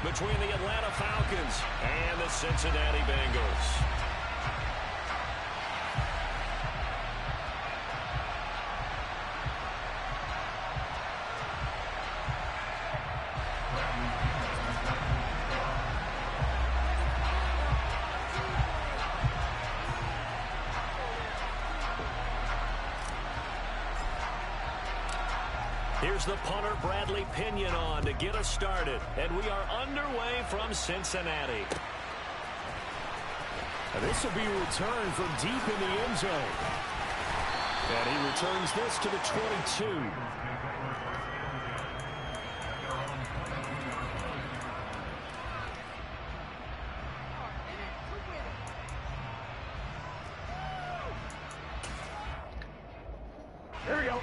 between the Atlanta Falcons and the Cincinnati Bengals. Here's the punter, Bradley Pinion, on to get us started. And we are underway from Cincinnati. This will be a return from deep in the end zone. And he returns this to the 22. Here we go.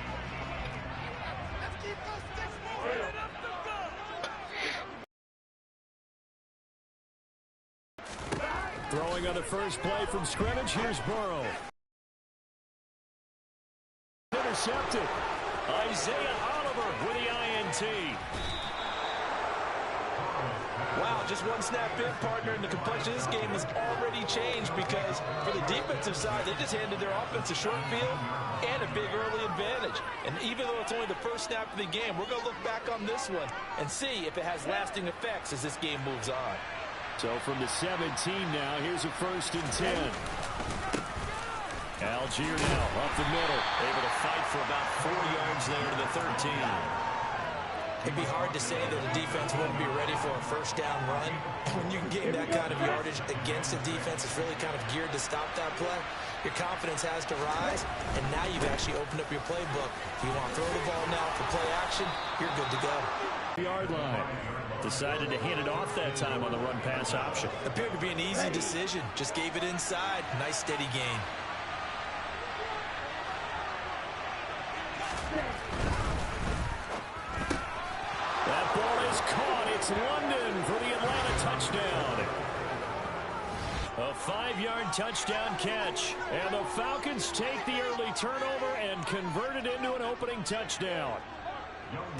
Throwing on the first play from scrimmage, here's Burrow. Intercepted. Isaiah Oliver with the INT. Wow, just one snap in, partner, and the complexion of this game has already changed because for the defensive side, they just handed their offense a short field and a big early advantage. And even though it's only the first snap of the game, we're going to look back on this one and see if it has lasting effects as this game moves on. So from the 17 now, here's a 1st and 10. Algier now up the middle. Able to fight for about 4 yards there to the 13. It'd be hard to say that a defense wouldn't be ready for a first down run. When you can gain that kind of yardage against a defense that's really kind of geared to stop that play, your confidence has to rise, and now you've actually opened up your playbook. If you want to throw the ball now for play action, you're good to go. Yard line. Decided to hand it off that time on the run-pass option. Appeared to be an easy decision. Just gave it inside. Nice, steady gain. That ball is caught. It's London for the Atlanta touchdown. A 5-yard touchdown catch. And the Falcons take the early turnover and convert it into an opening touchdown.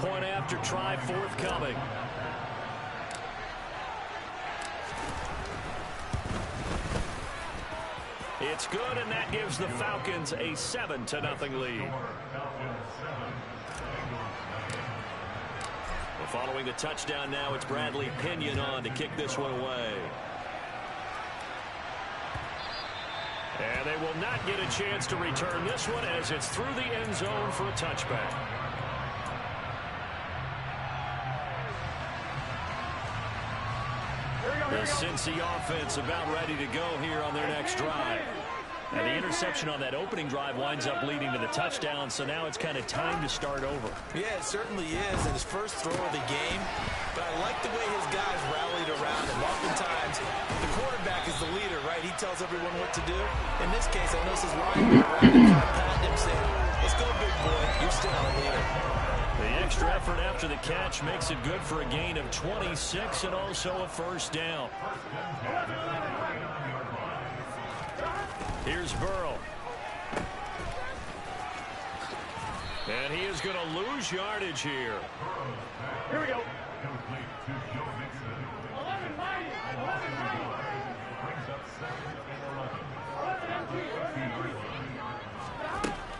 Point after try forthcoming. It's good, and that gives the Falcons a 7-0 lead. Well, following the touchdown now, it's Bradley Pinion on to kick this one away. And they will not get a chance to return this one as it's through the end zone for a touchback. The Cincy offense about ready to go here on their next drive. And the interception on that opening drive winds up leading to the touchdown, so now it's kind of time to start over. Yeah, it certainly is, and his first throw of the game. But I like the way his guys rallied around him. Oftentimes, the quarterback is the leader, right? He tells everyone what to do. In this case, I noticed his lineman around him kind of patting him, saying, "Let's go, big boy. You're still our leader." The extra effort after the catch makes it good for a gain of 26 and also a first down. Here's Burrow. And he is going to lose yardage here. Here we go.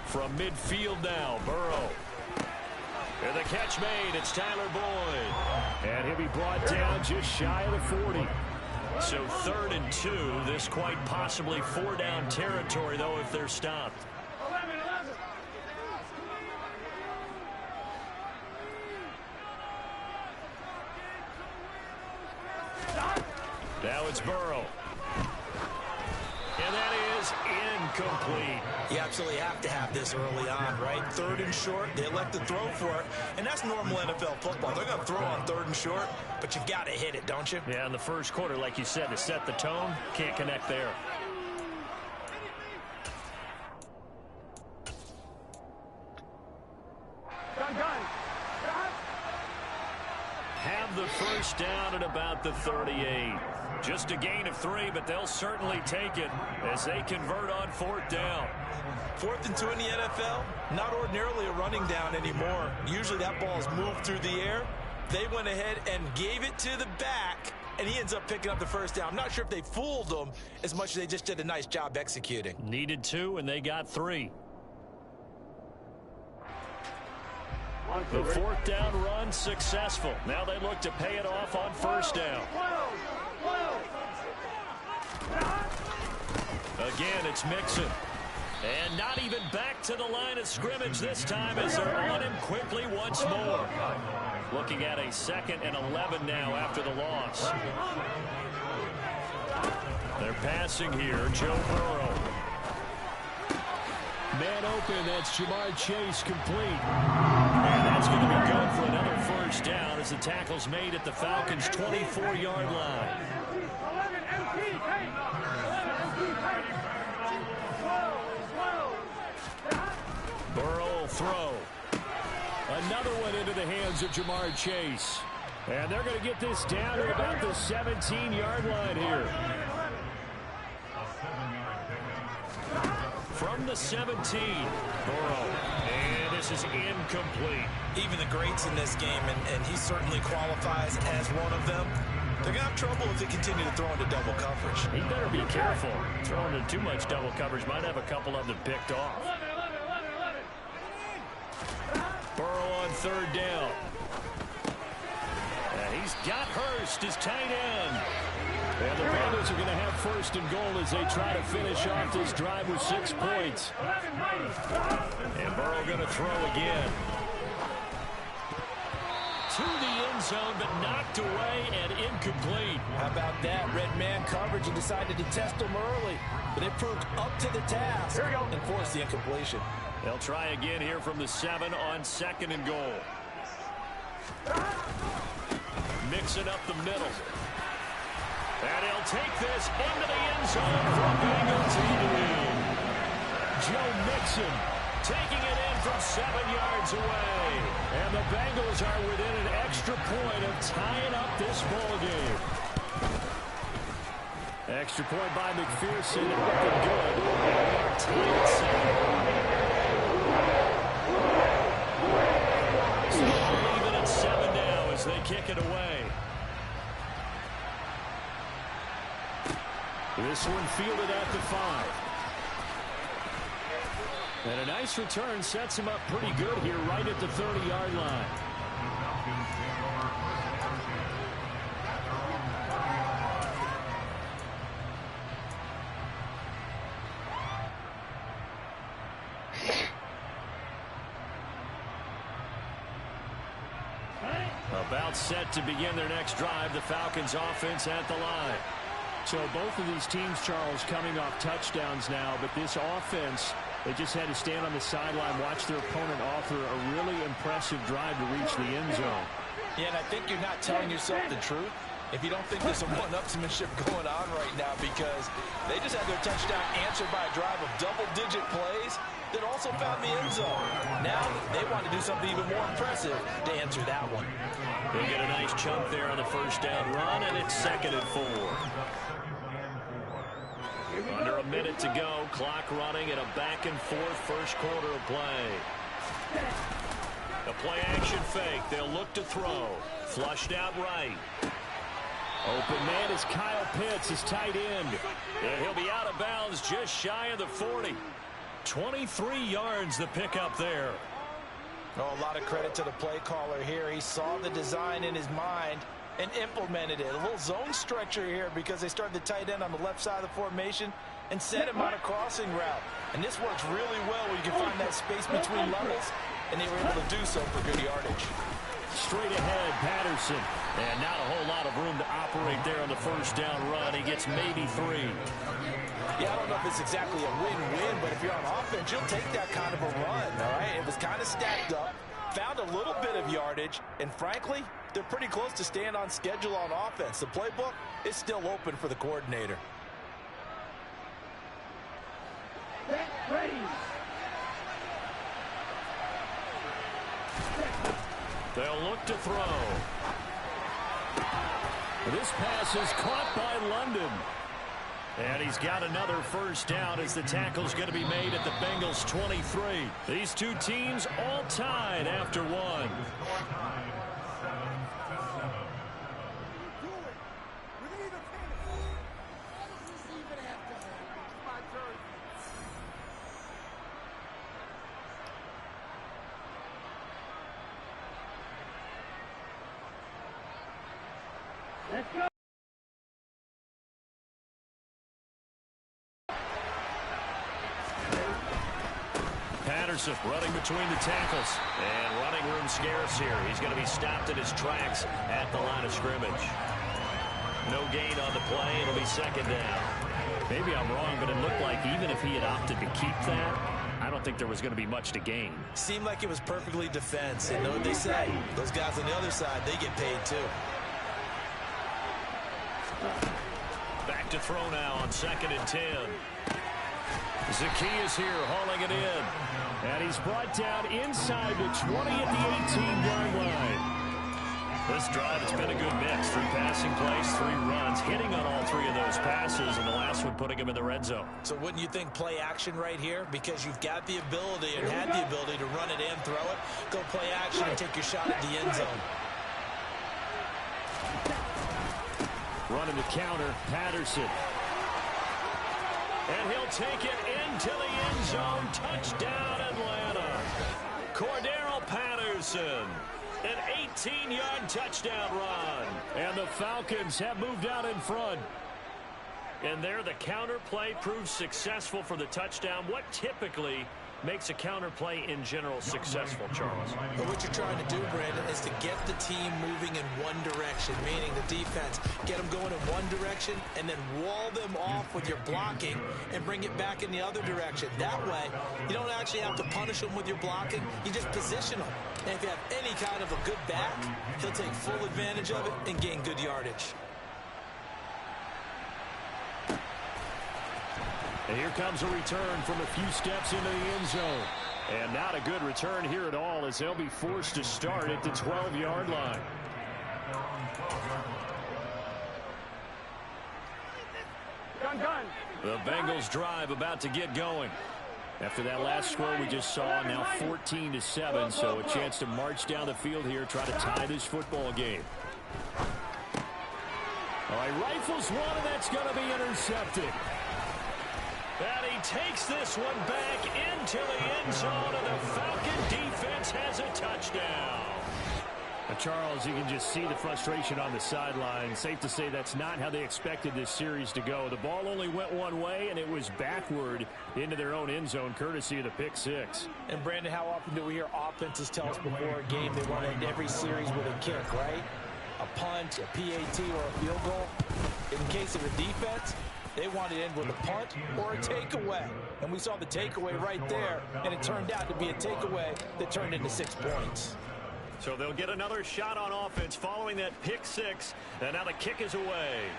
From midfield now, Burrow. And the catch made. It's Tyler Boyd. And he'll be brought down just shy of the 40. So 3rd and 2. This quite possibly 4-down territory, though, if they're stopped. Now it's Burrow. And that is incomplete. You absolutely have to have this early on, right? 3rd and short, they elect to throw for it, and that's normal NFL football. They're going to throw on 3rd and short, but you've got to hit it, don't you? Yeah, in the first quarter, like you said, to set the tone, can't connect there. Have the first down at about the 38. Just a gain of 3, but they'll certainly take it as they convert on 4th down. 4th and 2 in the NFL, not ordinarily a running down anymore. Usually that ball is moved through the air. They went ahead and gave it to the back, and he ends up picking up the first down. I'm not sure if they fooled him as much as they just did a nice job executing. Needed 2, and they got 3. The 4th down run successful. Now they look to pay it off on 1st down. Again, it's Mixon. And not even back to the line of scrimmage this time as they're on him quickly once more. Looking at a 2nd and 11 now after the loss. They're passing here. Joe Burrow. Man open, that's Jamar Chase complete. And that's going to be good for another 1st down as the tackle's made at the Falcons' 24-yard line. Burrow will throw. Another one into the hands of Jamar Chase. And they're going to get this down to about the 17-yard line here. From the 17, Burrow. And this is incomplete. Even the greats in this game, and he certainly qualifies as one of them, they're going to have trouble if they continue to throw into double coverage. He better be careful. Throwing into too much double coverage might have a couple of them picked off. Burrow on 3rd down. And he's got Hurst, his tight end. And the Bengals are going to have 1st and goal as they try to finish off this drive with 6 points. And Burrow going to throw again. To the end zone, but knocked away and incomplete. How about that? Red man coverage and decided to test him early. But it proved up to the task and forced the incompletion. They'll try again here from the 7 on 2nd and goal. Mixing up the middle. And he'll take this into the end zone for Bengals lead. Joe Mixon taking it in from 7 yards away. And the Bengals are within an extra point of tying up this ball game. Extra point by McPherson, looking good. So even at 7 now as they kick it away. This one fielded at the 5. And a nice return sets him up pretty good here right at the 30-yard line. About set to begin their next drive, the Falcons offense at the line. So both of these teams, Charles, coming off touchdowns now, but this offense, they just had to stand on the sideline, watch their opponent offer a really impressive drive to reach the end zone. Yeah, and I think you're not telling yourself the truth if you don't think there's some one-upsmanship going on right now, because they just had their touchdown answered by a drive of double-digit plays that also found the end zone. Now they want to do something even more impressive to answer that one. They get a nice chunk there on the 1st down run, and it's 2nd and 4. Under a minute to go, clock running at a back-and-forth 1st quarter of play. A play-action fake. They'll look to throw. Flushed out right. Open man is Kyle Pitts, his tight end. And he'll be out of bounds just shy of the 40. 23 yards the pickup there. Oh, a lot of credit to the play caller here. He saw the design in his mind and implemented it. A little zone stretcher here because they started the tight end on the left side of the formation and set him on a crossing route. And this works really well where you can find that space between levels, and they were able to do so for good yardage. Straight ahead, Patterson. And not a whole lot of room to operate there on the 1st down run. He gets maybe 3. Yeah, I don't know if it's exactly a win-win, but if you're on offense, you'll take that kind of a run, all right? It was kind of stacked up, found a little bit of yardage, and frankly, they're pretty close to staying on schedule on offense. The playbook is still open for the coordinator. They'll look to throw. This pass is caught by London. And he's got another 1st down as the tackle's going to be made at the Bengals' 23. These two teams all tied after 1. Patterson running between the tackles. And running room scarce here. He's going to be stopped in his tracks at the line of scrimmage. No gain on the play. It'll be second down. Maybe I'm wrong, but it looked like even if he had opted to keep that, I don't think there was going to be much to gain. Seemed like it was perfectly defense. And know what they say? Those guys on the other side, they get paid too. Back to throw now on 2nd and 10. Zacchaeus here hauling it in. And he's brought down inside the 20 at the 18-yard line. This drive has been a good mix. 3 passing plays, 3 runs, hitting on all 3 of those passes, and the last one putting him in the red zone. So wouldn't you think play action right here? Because you've got the ability and had the ability to run it and throw it. Go play action and take your shot at the end zone. Running the counter, Patterson. And he'll take it into the end zone. Touchdown, Atlanta. Cordero Patterson. An 18-yard touchdown run. And the Falcons have moved out in front. And there the counter play proves successful for the touchdown. What typically makes a counter play in general successful, Charles? Well, what you're trying to do, Brandon, is to get the team moving in one direction, meaning the defense. Get them going in one direction and then wall them off with your blocking and bring it back in the other direction. That way, you don't actually have to punish them with your blocking. You just position them. And if you have any kind of a good back, he'll take full advantage of it and gain good yardage. And here comes a return from a few steps into the end zone. And not a good return here at all, as they'll be forced to start at the 12-yard line. The Bengals drive about to get going. After that last score we just saw, now 14-7, so a chance to march down the field here, try to tie this football game. All right, rifles one, and that's going to be intercepted. And he takes this one back into the end zone, and the Falcon defense has a touchdown. Now, Charles, you can just see the frustration on the sideline. Safe to say that's not how they expected this series to go. The ball only went one way, and it was backward into their own end zone, courtesy of the pick six. And, Brandon, how often do we hear offenses tell us before a game they want to end every series with a kick, right? A punt, a PAT, or a field goal. In case of a defense, they want to end with a punt or a takeaway. And we saw the takeaway right there, and it turned out to be a takeaway that turned into 6 points. So they'll get another shot on offense following that pick six, and now the kick is away.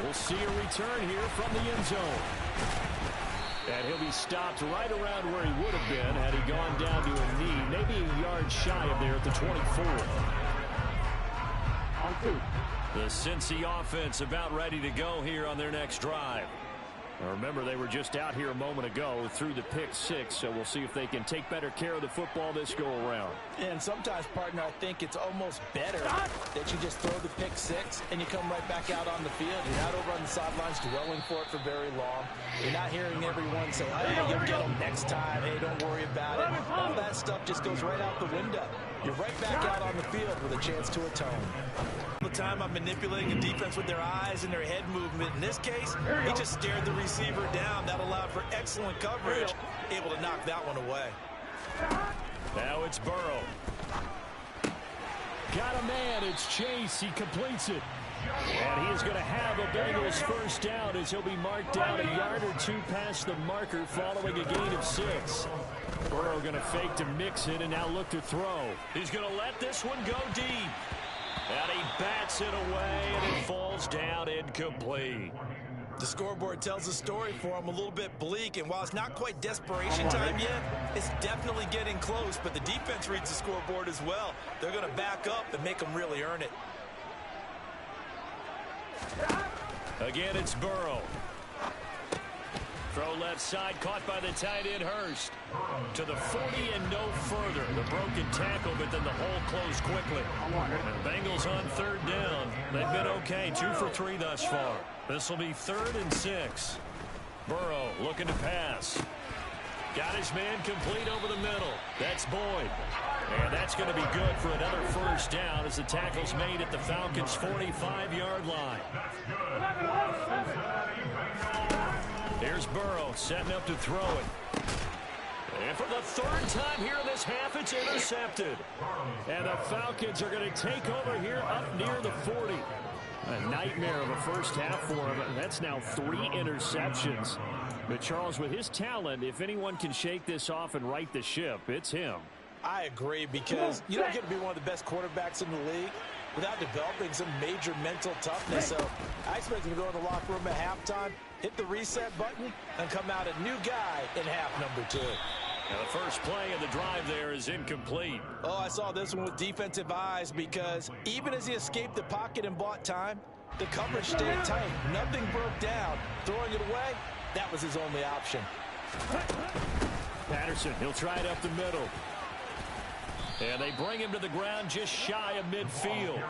We'll see a return here from the end zone. And he'll be stopped right around where he would have been had he gone down to a knee, maybe a yard shy of there at the 24. The Cincy offense about ready to go here on their next drive. Now remember, they were just out here a moment ago through the pick six, so we'll see if they can take better care of the football this go-around. And sometimes, partner, I think it's almost better that you just throw the pick six and you come right back out on the field. You're not over on the sidelines dwelling for it for very long. You're not hearing everyone say, hey, you'll get them next time. Hey, don't worry about it. All that stuff just goes right out the window. You're right back out on the field with a chance to atone. All the time I'm manipulating the defense with their eyes and their head movement. In this case, he just stared the receiver down. That allowed for excellent coverage. Able to knock that one away. Now it's Burrow. Got a man. It's Chase. He completes it. And he is going to have a Bengals first down as he'll be marked down a yard or two past the marker following a gain of 6. Burrow going to fake to mix it and now look to throw. He's going to let this one go deep. And he bats it away, and it falls down incomplete. The scoreboard tells a story for him, a little bit bleak, and while it's not quite desperation time yet, it's definitely getting close, but the defense reads the scoreboard as well. They're going to back up and make them really earn it. Again, it's Burrow. Throw left side, caught by the tight end, Hurst. To the 40 and no further. The broken tackle, but then the hole closed quickly. And Bengals on third down. They've been okay, 2 for 3 thus far. This will be 3rd and 6. Burrow looking to pass. Got his man complete over the middle. That's Boyd. And that's going to be good for another first down as the tackle's made at the Falcons' 45-yard line. Here's Burrow setting up to throw it. And for the third time here in this half, it's intercepted. And the Falcons are going to take over here up near the 40. A nightmare of a first half for him. That's now 3 interceptions. But Charles, with his talent, if anyone can shake this off and right the ship, it's him. I agree, because you don't get to be one of the best quarterbacks in the league without developing some major mental toughness. So I expect him to go in the locker room at halftime, hit the reset button, and come out a new guy in half number 2. Now the first play of the drive there is incomplete. Oh, I saw this one with defensive eyes, because even as he escaped the pocket and bought time, the coverage stayed tight. Nothing broke down. Throwing it away, that was his only option. Patterson, he'll try it up the middle. And they bring him to the ground just shy of midfield.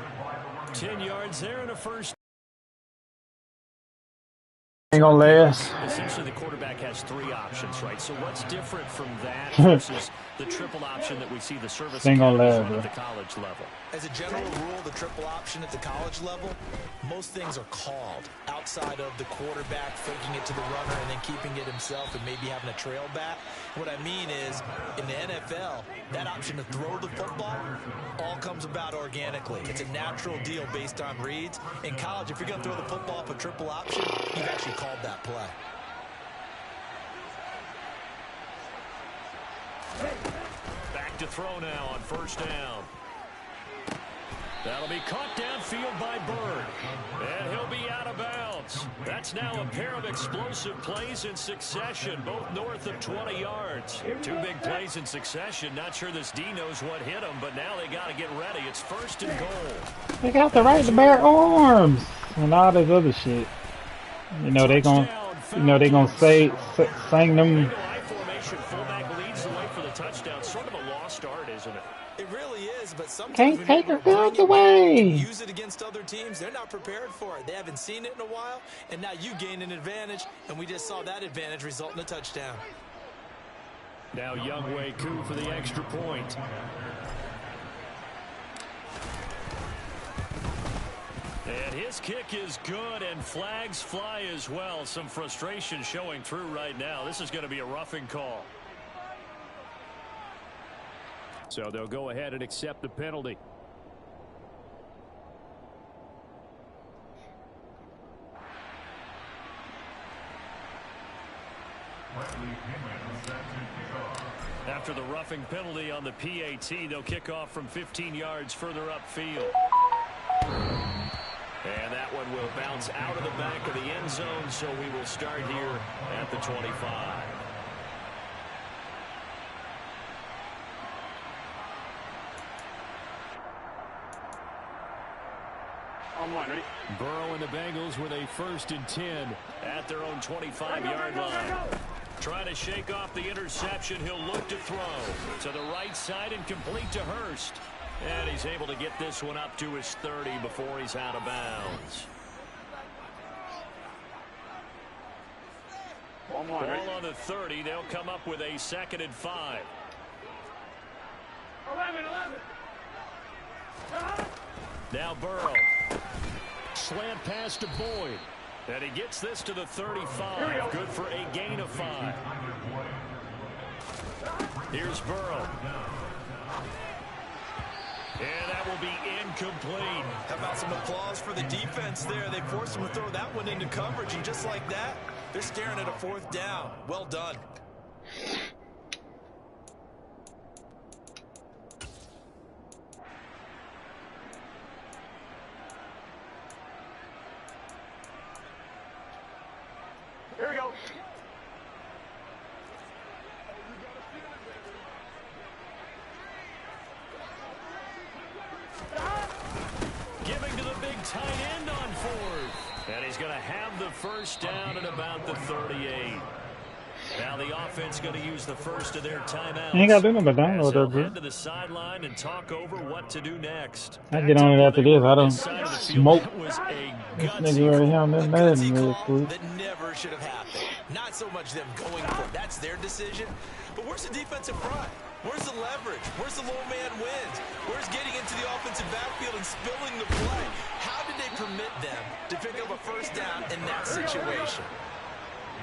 10 yards there and a first. Ain't gonna last. Essentially, the quarterback has 3 options, right? So what's different from that versus the triple option that we see the service Ain't gonna last, at the college level? As a general rule, the triple option at the college level, most things are called outside of the quarterback faking it to the runner and then keeping it himself and maybe having a trail back. What I mean is, in the NFL, that option to throw the football all comes about organically. It's a natural deal based on reads. In college, if you're going to throw the football off a triple option, you've actually called that play. Back to throw now on first down. That'll be caught downfield by Bird. And he'll be out of bounds. That's now a pair of explosive plays in succession, both north of 20 yards. 2 big plays in succession. Not sure this D knows what hit him, but now they got to get ready. It's first and goal. They got the right to bear arms and all this other shit. You know they gonna sing them. I-formation fullback leads the way for the touchdown. Sort of a lost art, isn't it? It really is, but sometimes Can't take her field away. Use it against other teams. They're not prepared for it. They haven't seen it in a while, and now you gain an advantage, and we just saw that advantage result in a touchdown. Now Younghoe Koo for the extra point. And his kick is good, and flags fly as well. Some frustration showing through right now. This is going to be a roughing call. So they'll go ahead and accept the penalty. After the roughing penalty on the PAT, they'll kick off from 15 yards further upfield. And that one will bounce out of the back of the end zone, so we will start here at the 25. Burrow and the Bengals with a 1st and 10 at their own 25-yard line. Trying to shake off the interception. He'll look to throw to the right side and complete to Hurst. And he's able to get this one up to his 30 before he's out of bounds. Ball on the 30. They'll come up with a 2nd and 5. 11. Now Burrow. Slant pass to Boyd. And he gets this to the 35. Good for a gain of 5. Here's Burrow. And that will be incomplete. How about some applause for the defense there? They forced him to throw that one into coverage, and just like that, they're staring at a 4th down. Well done. Here we go. Giving to the big tight end on 4th. And he's going to have the first down at about the 38. Now the offense going to use the first of their timeouts. You ain't got to do nothing but download that, bro. Head to the sideline and talk over what to do next. I get on it after this. I don't smoke. Was a this nigga right here on that Madden real quick. That never should have happened. Not so much them going for it. That's their decision. But where's the defensive front? Where's the leverage? Where's the low man wins? Where's getting into the offensive backfield and spilling the play? How did they permit them to pick up a first down in that situation?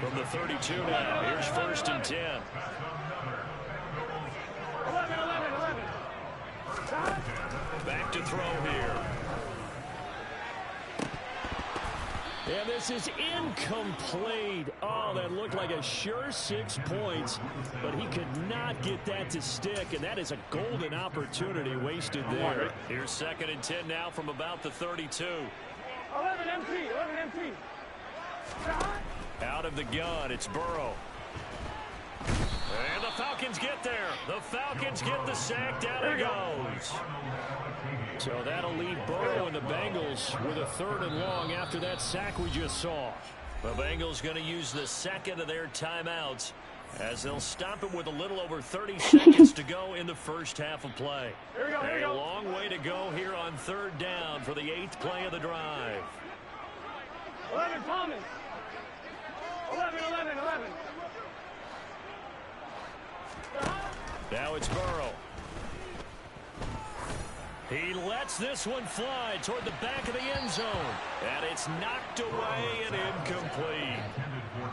From the 32 now, here's 1st and 10. 11. Back to throw here. And this is incomplete. Oh, that looked like a sure 6 points, but he could not get that to stick, and that is a golden opportunity wasted there. Here's 2nd and 10 now from about the 32. 11 empty. Out of the gun, it's Burrow. And the Falcons get there. The Falcons get the sack. Down he goes. So that'll leave Burrow and the Bengals with a 3rd and long after that sack we just saw. The Bengals going to use the second of their timeouts as they'll stop it with a little over 30 seconds to go in the first half of play. A long way to go here on 3rd down for the 8th play of the drive. 11 Thomas. 11. Now it's Burrow. He lets this one fly toward the back of the end zone. And it's knocked away and incomplete.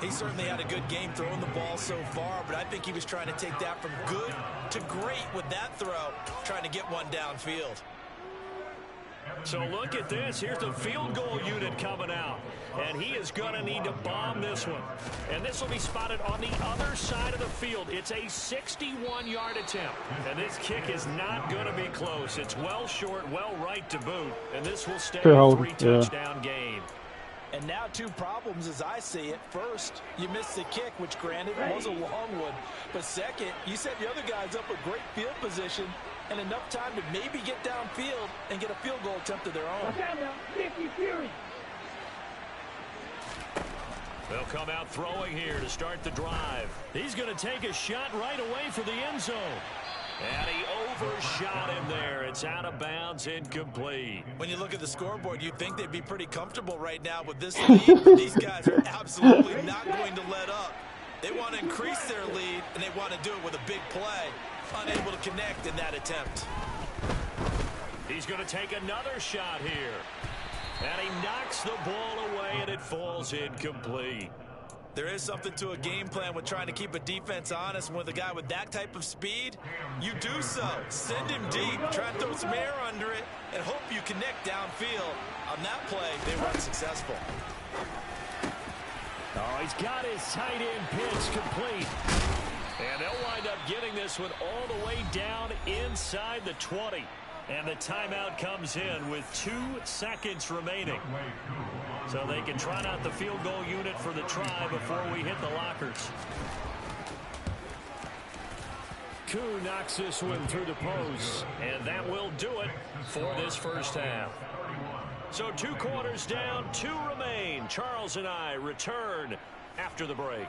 He certainly had a good game throwing the ball so far, but I think he was trying to take that from good to great with that throw, trying to get one downfield. So look at this. Here's the field goal unit coming out. And he is going to need to bomb this one. And this will be spotted on the other side of the field. It's a 61-yard attempt. And this kick is not going to be close. It's well short, well right to boot. And this will stay a 3-touchdown game. And now 2 problems as I see it. First, you missed the kick, which granted was a long one. But second, you set the other guys up with great field position and enough time to maybe get downfield and get a field goal attempt of their own. They'll come out throwing here to start the drive. He's going to take a shot right away for the end zone. And he overshot him there. It's out of bounds, incomplete. When you look at the scoreboard, you'd think they'd be pretty comfortable right now with this lead, but these guys are absolutely not going to let up. They want to increase their lead, and they want to do it with a big play. Unable to connect in that attempt. He's going to take another shot here. And he knocks the ball away, and it falls incomplete. There is something to a game plan with trying to keep a defense honest. With a guy with that type of speed, you do so. Send him deep, try and throw some air under it, and hope you connect downfield. On that play, they were unsuccessful. Oh, he's got his tight end pitch complete. And they'll wind up getting this one all the way down inside the 20. And the timeout comes in with 2 seconds remaining. So they can trot out the field goal unit for the try before we hit the lockers. Koo knocks this one through the post. And that will do it for this first half. So 2 quarters down, 2 remain. Charles and I return after the break.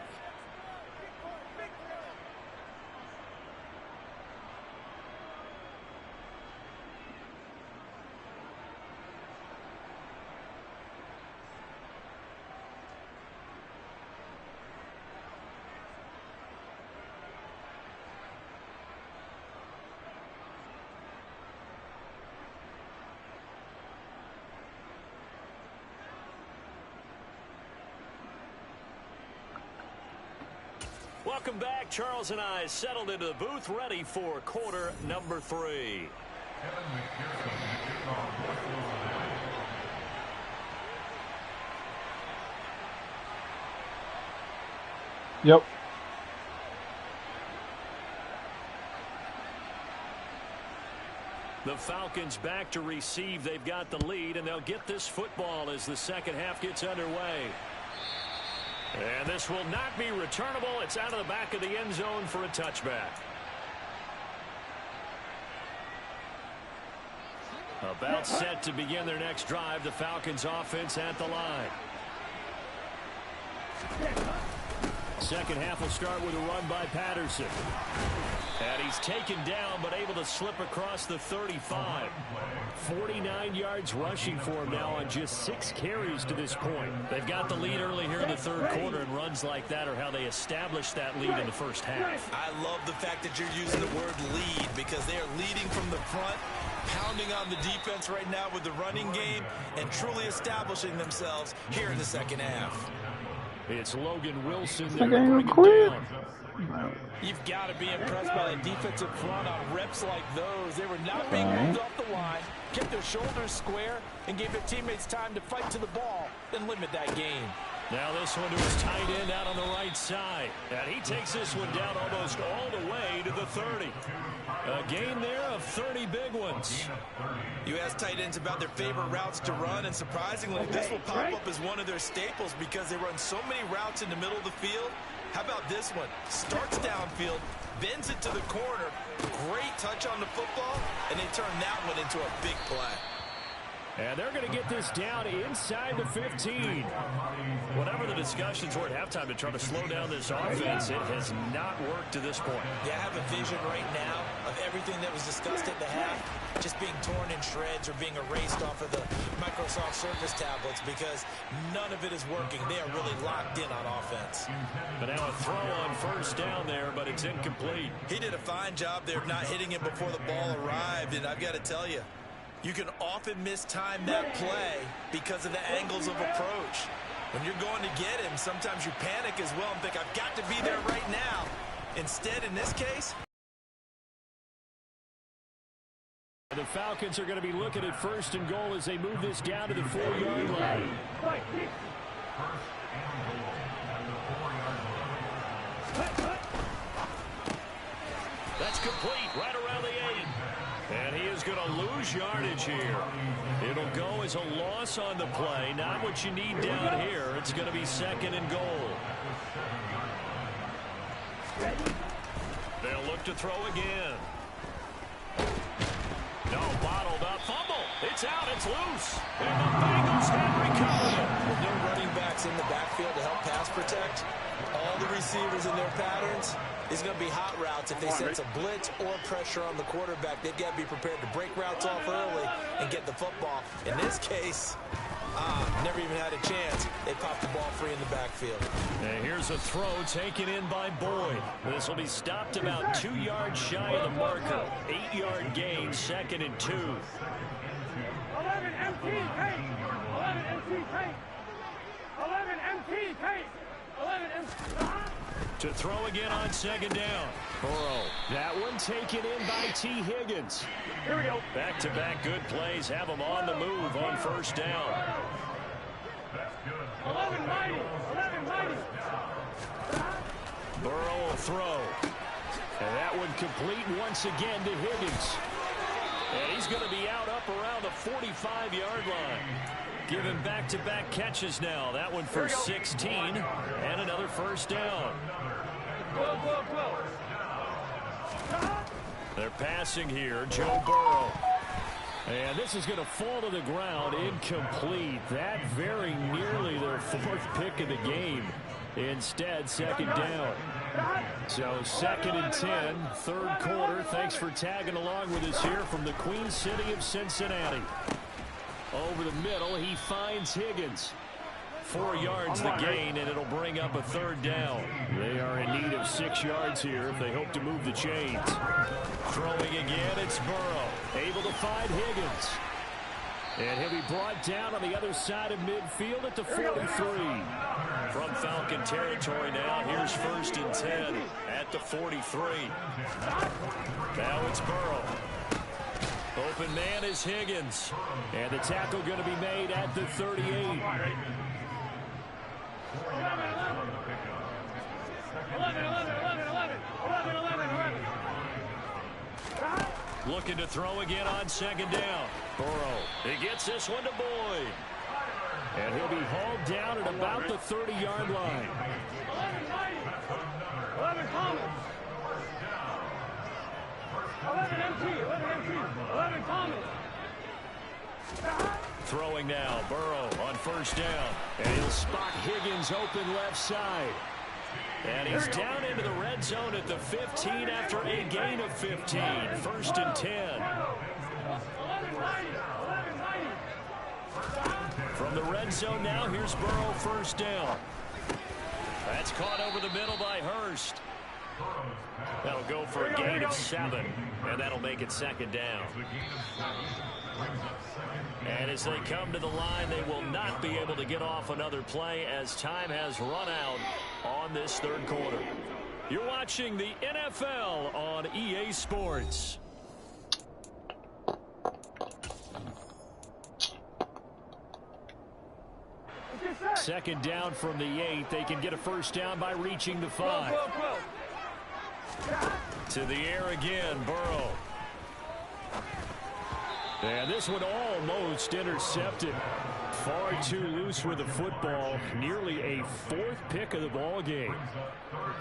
Welcome back. Charles and I settled into the booth, ready for quarter number 3. Yep. The Falcons back to receive. They've got the lead, and they'll get this football as the second half gets underway. And this will not be returnable. It's out of the back of the end zone for a touchback. About set to begin their next drive. The Falcons offense at the line. Second half will start with a run by Patterson. And he's taken down, but able to slip across the 35. 49 yards rushing for him now on just 6 carries to this point. They've got the lead early here in the third quarter, and runs like that are how they establish that lead in the first half. I love the fact that you're using the word lead, because they are leading from the front, pounding on the defense right now with the running game, and truly establishing themselves here in the second half. It's Logan Wilson. You've got to be impressed by the defensive front on reps like those. They were not being moved off the line, kept their shoulders square, and gave their teammates time to fight to the ball and limit that gain. Now this one to his tight end out on the right side. And he takes this one down almost all the way to the 30. A gain there of 30 big ones. You ask tight ends about their favorite routes to run, and surprisingly, this will pop up as one of their staples because they run so many routes in the middle of the field. How about this one? Starts downfield, bends it to the corner, great touch on the football, and they turn that one into a big play. And they're going to get this down inside the 15. Whatever the discussions were at halftime to try to slow down this offense, it has not worked to this point. Yeah, I have a vision right now of everything that was discussed at the half just being torn in shreds or being erased off of the Microsoft Surface tablets, because none of it is working. They are really locked in on offense. But now a throw on first down there, but it's incomplete. He did a fine job there of not hitting him before the ball arrived, and I've got to tell you, you can often mistime that play because of the angles of approach. When you're going to get him, sometimes you panic as well and think, I've got to be there right now. Instead, in this case, the Falcons are going to be looking at first and goal as they move this down to the 4-yard line. That's complete right around the 8. And he is going to lose yardage here. It'll go as a loss on the play. Not what you need down here. It's going to be second and goal. They'll look to throw again. No, bottled up. Fumble. It's out. It's loose. And the Bengals have recovered it. with no running backs in the backfield to help pass protect, all the receivers in their patterns is going to be hot routes. If they sense a blitz or pressure on the quarterback, they've got to be prepared to break routes off early and get the football. In this case, never even had a chance. They popped the ball free in the backfield. And here's a throw taken in by Boyd. This will be stopped about 2 yards shy of the marker. 8-yard gain, second and 2. 11 MT pace. 11 MT pace. 11 MT pace. 11 MT. To throw again on second down. Burrow. That one taken in by T. Higgins. Here we go. Back-to-back good plays have them on the move on first down. 11 mighty. 11 mighty. Burrow will throw. And that one complete once again to Higgins. And he's going to be out up around the 45-yard line. Given back-to-back catches now. That one for 16 and another first down. They're passing here. Joe Burrow. And this is going to fall to the ground. Incomplete. That very nearly their fourth pick of the game. Instead, second down. So second and 10, third quarter. Thanks for tagging along with us here from the Queen City of Cincinnati. Over the middle, he finds Higgins. 4 yards the gain, and it'll bring up a third down. They are in need of 6 yards here if they hope to move the chains. Throwing again, it's Burrow. Able to find Higgins. And he'll be brought down on the other side of midfield at the 43. From Falcon territory now, here's first and 10 at the 43. Now it's Burrow. Open man is Higgins. And the tackle going to be made at the 38. 11, 11. 11, 11, 11. 11, 11, 11. Looking to throw again on second down. Burrow. He gets this one to Boyd. And he'll be hauled down at about the 30-yard line. 11 mighty. 11 Thomas. 11 MT. 11 MT. 11 Thomas. Throwing now, Burrow on first down. And he'll spot Higgins open left side. And he's down into the red zone at the 15 after a gain of 15. 1st and 10. From the red zone now, here's Burrow, 1st down. That's caught over the middle by Hurst. That'll go for a gain of 7, and that'll make it 2nd down. And as they come to the line, they will not be able to get off another play as time has run out on this 3rd quarter. You're watching the NFL on EA Sports. Second down from the 8. They can get a 1st down by reaching the 5. To the air again, Burrow. And this one almost intercepted. Far too loose with the football. Nearly a 4th pick of the ball game.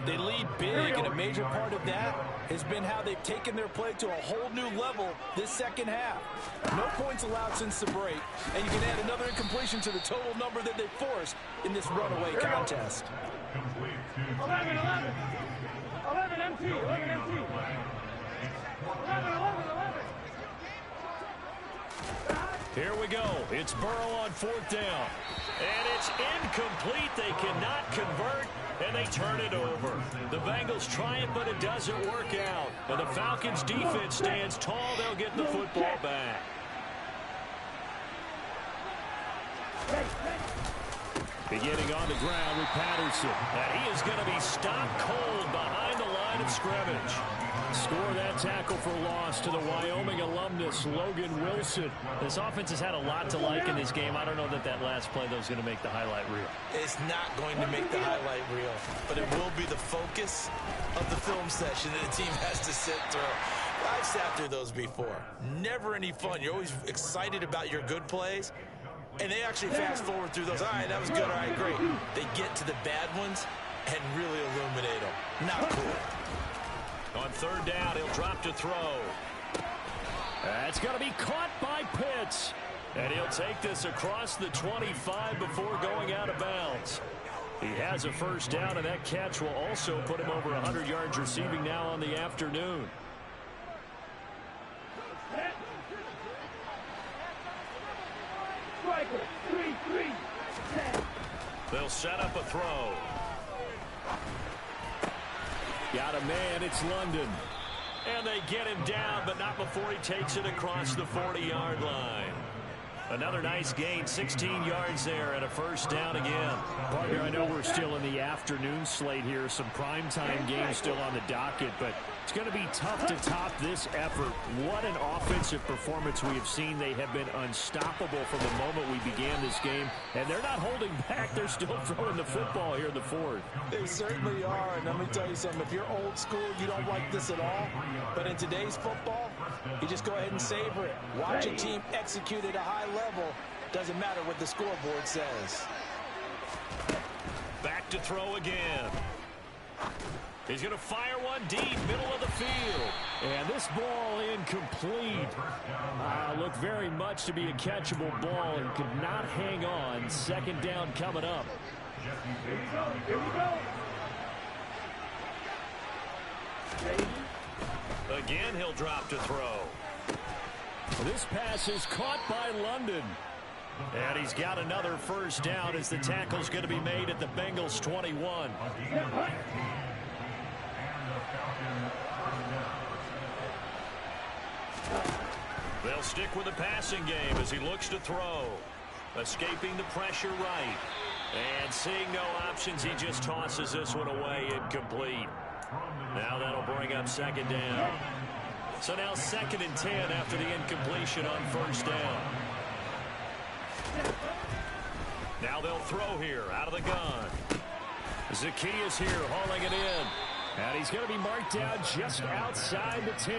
They lead big, and a major part of that has been how they've taken their play to a whole new level this 2nd half. No points allowed since the break, and you can add another incompletion to the total number that they forced in this runaway contest. 11 MT. 11 MT. 11. Here we go. It's Burrow on 4th down. And it's incomplete. They cannot convert, and they turn it over. The Bengals try it, but it doesn't work out. And the Falcons' defense stands tall. They'll get the football back. Beginning on the ground with Patterson. And he is going to be stopped cold behind the line of scrimmage. Score that tackle for loss to the Wyoming alumnus, Logan Wilson. This offense has had a lot to like in this game. I don't know that last play, though, is going to make the highlight reel. It's not going to make the highlight reel, but it will be the focus of the film session that the team has to sit through. I've sat through those before. Never any fun. You're always excited about your good plays, and they actually fast forward through those. All right, that was good. All right, great. They get to the bad ones and really illuminate them. Not cool. On 3rd down, he'll drop to throw. That's going to be caught by Pitts. And he'll take this across the 25 before going out of bounds. He has a 1st down, and that catch will also put him over 100 yards receiving now on the afternoon. They'll set up a throw. Got a man, it's London. And they get him down, but not before he takes it across the 40-yard line. Another nice gain, 16 yards there, and a 1st down again. Partner, I know we're still in the afternoon slate here. Some primetime games still on the docket, but it's going to be tough to top this effort. What an offensive performance we have seen. They have been unstoppable from the moment we began this game, and they're not holding back. They're still throwing the football here in the 4th. They certainly are, and let me tell you something. If you're old school, you don't like this at all. But in today's football, you just go ahead and savor it. Watch a team execute at a high level. Doesn't matter what the scoreboard says. Back to throw again. He's going to fire one deep, middle of the field. And this ball incomplete. Looked very much to be a catchable ball and could not hang on. 2nd down coming up. Here we go. Again, he'll drop to throw. This pass is caught by London. And he's got another 1st down as the tackle's going to be made at the Bengals 21. They'll stick with the passing game as he looks to throw. Escaping the pressure right. And seeing no options, he just tosses this one away, incomplete. Now that'll bring up 2nd down. So now 2nd and 10 after the incompletion on 1st down. Now they'll throw here out of the gun. Zacchaeus here hauling it in. And he's going to be marked down just outside the 10.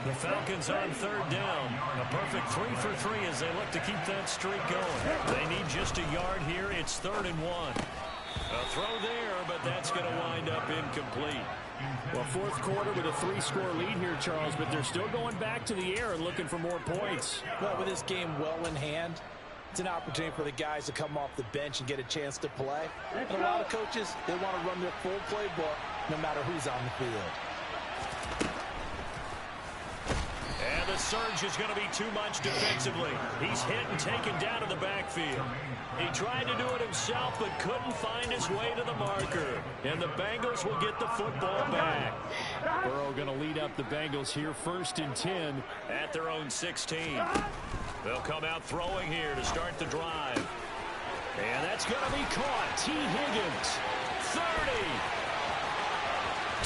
The Falcons on 3rd down. A perfect 3 for 3 as they look to keep that streak going. They need just a yard here. It's 3rd and 1. A throw there, but that's going to wind up incomplete. Well, 4th quarter with a 3-score lead here, Charles, but they're still going back to the air and looking for more points. Well, with this game well in hand, It's an opportunity for the guys to come off the bench and get a chance to play. And a lot of coaches, they want to run their full playbook no matter who's on the field. And the surge is going to be too much defensively. He's hit and taken down in the backfield. He tried to do it himself but couldn't find his way to the marker. And the Bengals will get the football back. Burrow going to lead up the Bengals here, 1st and 10 at their own 16. They'll come out throwing here to start the drive. And that's going to be caught. T. Higgins, 30,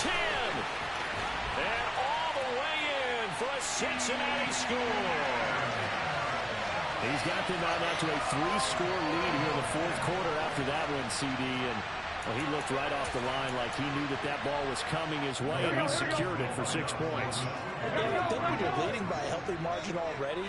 10, and all the way in for a Cincinnati score. He's got them out to a 3-score lead here in the 4th quarter after that one, CD. And well, he looked right off the line like he knew that that ball was coming his way, and he secured it for 6 points. And I think when you're leading by a healthy margin already,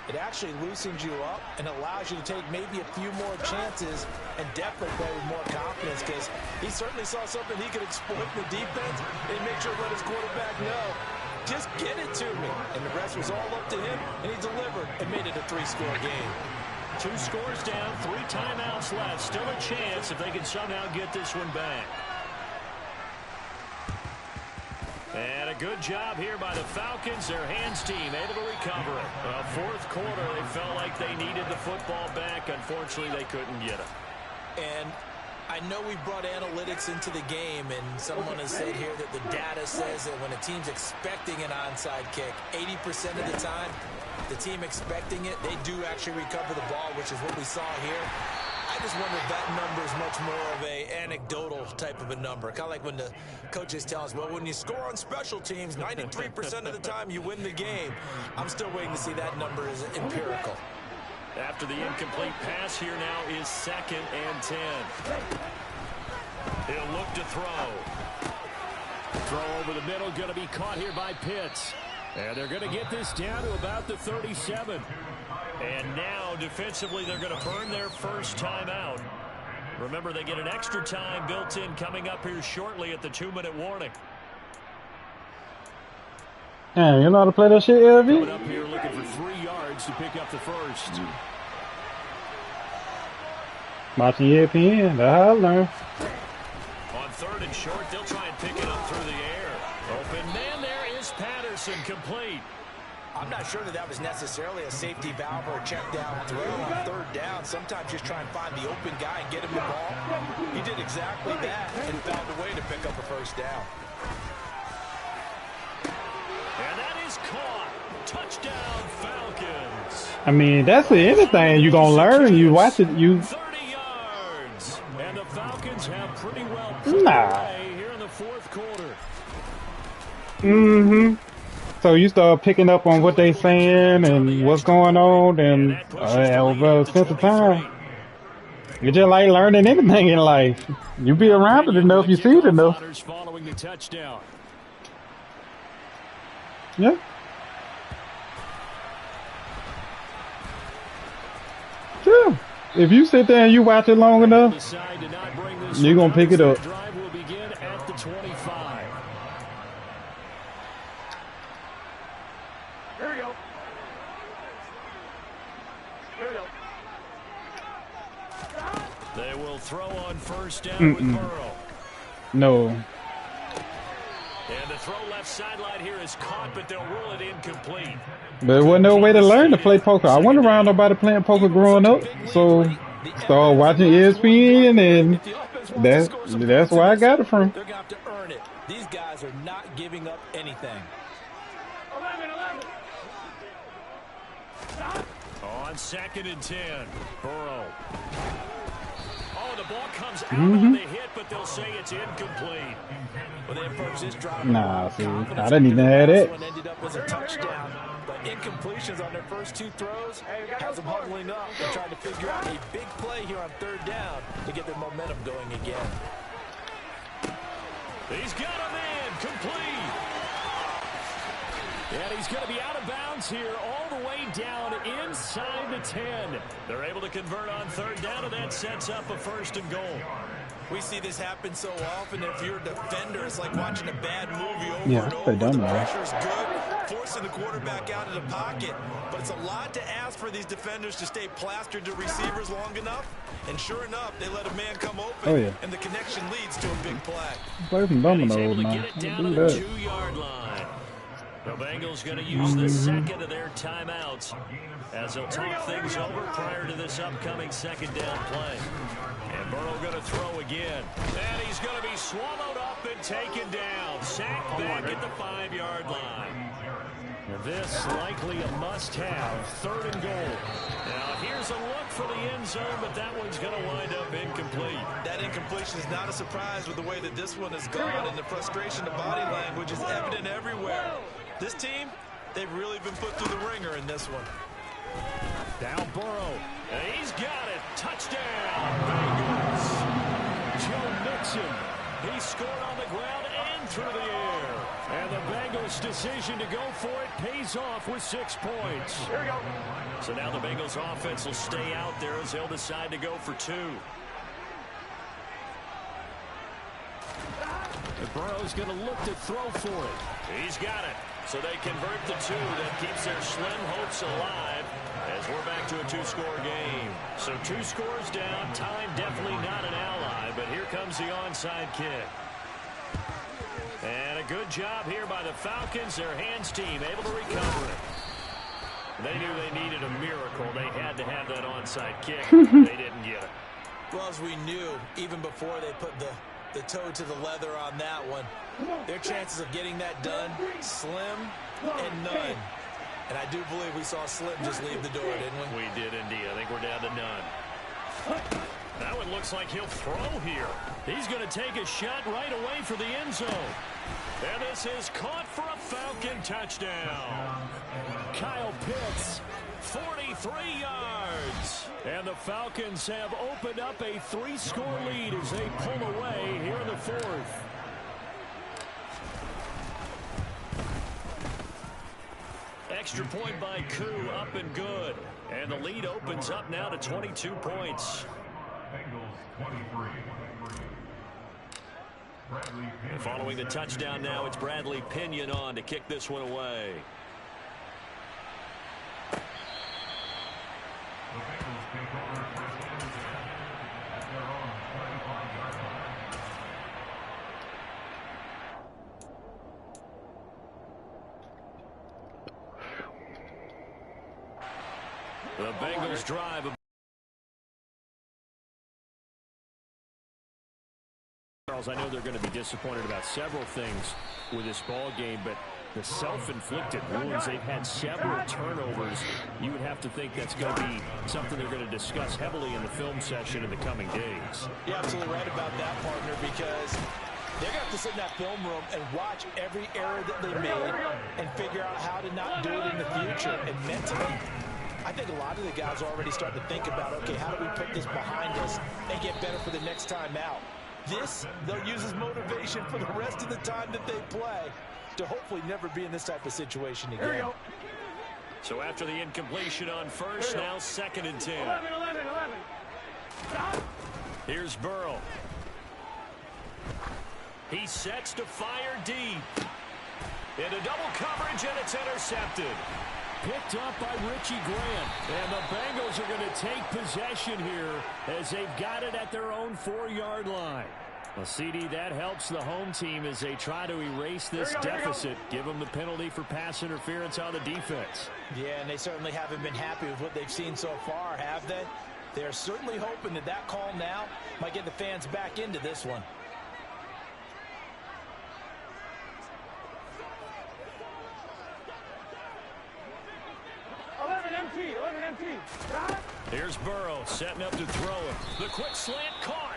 it actually loosens you up and allows you to take maybe a few more chances and definitely play with more confidence, because he certainly saw something he could exploit in the defense and make sure to let his quarterback know, just get it to me. And the rest was all up to him, and he delivered and made it a 3-score game. 2 scores down, 3 timeouts left. Still a chance if they can somehow get this one back. And a good job here by the Falcons. Their hands team able to recover it. Well, 4th quarter, they felt like they needed the football back. Unfortunately, they couldn't get it. And I know we brought analytics into the game, and someone has said here that the data says that when a team's expecting an onside kick, 80% of the time, the team expecting it, they do actually recover the ball, which is what we saw here. I just wonder if that number is much more of a anecdotal type of a number. Kind of like when the coaches tell us, well, when you score on special teams, 93% of the time you win the game. I'm still waiting to see that number is empirical. After the incomplete pass, here now is 2nd and 10. He'll look to throw. Throw over the middle, going to be caught here by Pitts. And they're going to get this down to about the 37. And now, defensively, they're going to burn their first timeout. Remember, they get an extra time built in coming up here shortly at the 2-minute warning. Hey, you know how to play that shit, LV? Coming up here looking for 3 yards to pick up the first. Watching ESPN, that's how I learn. On 3rd and short, they'll try and pick it up through the air. Open man, there is Patterson, complete. I'm not sure that that was necessarily a safety valve or a check down throw on 3rd down. Sometimes just try and find the open guy and get him the ball. He did exactly that and found a way to pick up a first down. And that is caught. Touchdown, Falcons. I mean, that's anything you gonna learn. You watch it, you. 30 yards. And the Falcons have pretty well Nah. put away here in the 4th quarter. Mm-hmm. So you start picking up on what they saying and what's going on, and over a sense of time, you just like learning anything in life. You be around it enough, you see it enough. Following the touchdown. Yeah. Sure. If you sit there and you watch it long enough, you're gonna pick it up. Drive will begin at the 25. Here we go. Here we go. They will throw on 1st down with Burrow. No. And the throw left sideline here is caught, but they'll rule it incomplete. But there wasn't no way to learn to play poker. I wasn't around nobody playing poker growing up, so started watching ESPN, and that's where I got it from. They're going to have to earn it. These guys are not giving up anything. 11. On 2nd and 10, Burrow. Oh, the ball comes out on the hit, but they'll say it's incomplete. Well, they approach this drive. Nah, see, I didn't even have that. One ended up as a touchdown, but incompletions on their first 2 throws has them huddling up and trying to figure out a big play here on 3rd down to get their momentum going again. He's got a man, complete. And he's going to be out of bounds here all the way down inside the 10. They're able to convert on 3rd down, and that sets up a 1st and goal. We see this happen so often. If you're a defender, it's like watching a bad movie over Yeah, and that's over. pretty dumb, The man. pressure's good. forcing the quarterback out of the pocket. But it's a lot to ask for these defenders to stay plastered to receivers long enough. And sure enough, they let a man come open, and the connection leads to a big play. Play some dominoes, to man. get it down to the 2-yard line. The Bengals going to use the second of their timeouts as they'll talk things over prior to this upcoming second down play. And Burrow going to throw again. And he's going to be swallowed up and taken down. Sacked back at the 5-yard line. And this likely a must-have, 3rd and goal. Now here's a look for the end zone, but that one's going to wind up incomplete. That incompletion is not a surprise with the way that this one has gone, and the frustration of body language is evident everywhere. This team, they've really been put through the ringer in this one. Down Burrow. And he's got it. Touchdown, Bengals. Joe Mixon. He scored on the ground and through the air. And the Bengals' decision to go for it pays off with 6 points. Here we go. So now the Bengals' offense will stay out there as they'll decide to go for 2. And Burrow's going to look to throw for it. He's got it. So they convert the 2. That keeps their slim hopes alive as we're back to a 2-score game. So 2 scores down. Time definitely not an ally, but here comes the onside kick. And a good job here by the Falcons. Their hands team able to recover it. They knew they needed a miracle. They had to have that onside kick. They didn't get it. Well, as we knew, even before they put the toe to the leather on that one, their chances of getting that done, slim and none. And I do believe we saw Slim just leave the door, didn't we? We did indeed. I think we're down to none. Now it looks like he'll throw here. He's going to take a shot right away for the end zone. And this is caught for a Falcon touchdown. Kyle Pitts, 43 yards. And the Falcons have opened up a 3-score lead as they pull away here in the 4th. Extra point by Koo, up and good. And the lead opens up now to 22 points. And following the touchdown now, it's Bradley Pinion on to kick this one away. The Bengals drive. Charles, I know they're going to be disappointed about several things with this ball game, but the self-inflicted wounds, they've had several turnovers. You would have to think that's going to be something they're going to discuss heavily in the film session in the coming days. You're absolutely right about that, partner, because they're going to have to sit in that film room and watch every error that they made and figure out how to not do it in the future. And mentally, I think a lot of the guys are already starting to think about, okay, how do we put this behind us and get better for the next time out? This, they'll use as motivation for the rest of the time that they play to hopefully never be in this type of situation again. So after the incompletion on first, now 2nd and 10. 11. Stop. Here's Burrow. He sets to fire deep. Into double coverage, and it's intercepted. Picked up by Richie Grant. And the Bengals are going to take possession here as they've got it at their own 4-yard line. Well, CD, that helps the home team as they try to erase this deficit. Give them the penalty for pass interference on the defense. Yeah, and they certainly haven't been happy with what they've seen so far, have they? They're certainly hoping that that call now might get the fans back into this one. Here's Burrow setting up to throw it. The quick slant caught.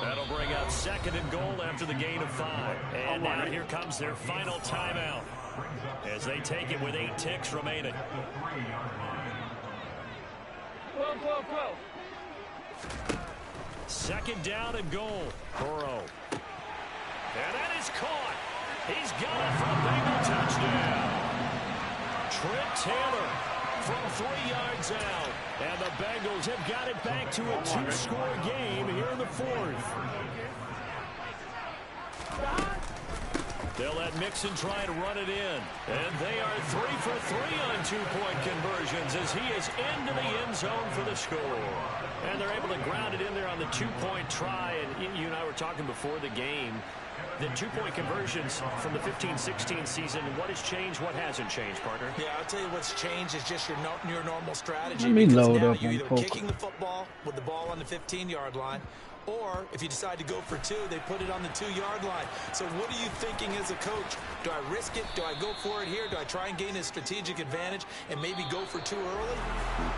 That'll bring up 2nd and goal after the gain of 5. And now here comes their final timeout as they take it with 8 ticks remaining. Whoa. 2nd down and goal. Burrow. And that is caught. He's got it for a Bengal touchdown. Trent Taylor from 3 yards out. And the Bengals have got it back to a 2-score game here in the 4th. They'll let Mixon try and run it in. And they are 3 for 3 on two-point conversions as he is into the end zone for the score. And they're able to ground it in there on the two-point try. And you and I were talking before the game. The two-point conversions from the 15-16 season, what has changed, what hasn't changed, partner? Yeah, I'll tell you what's changed is just your normal strategy. Let me because load now up you're on either poker. kicking the football with the ball on the 15-yard line, or if you decide to go for two, they put it on the 2-yard line. So what are you thinking as a coach? Do I risk it? Do I go for it here? Do I try and gain a strategic advantage and maybe go for two early?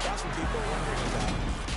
That's what people are wondering about.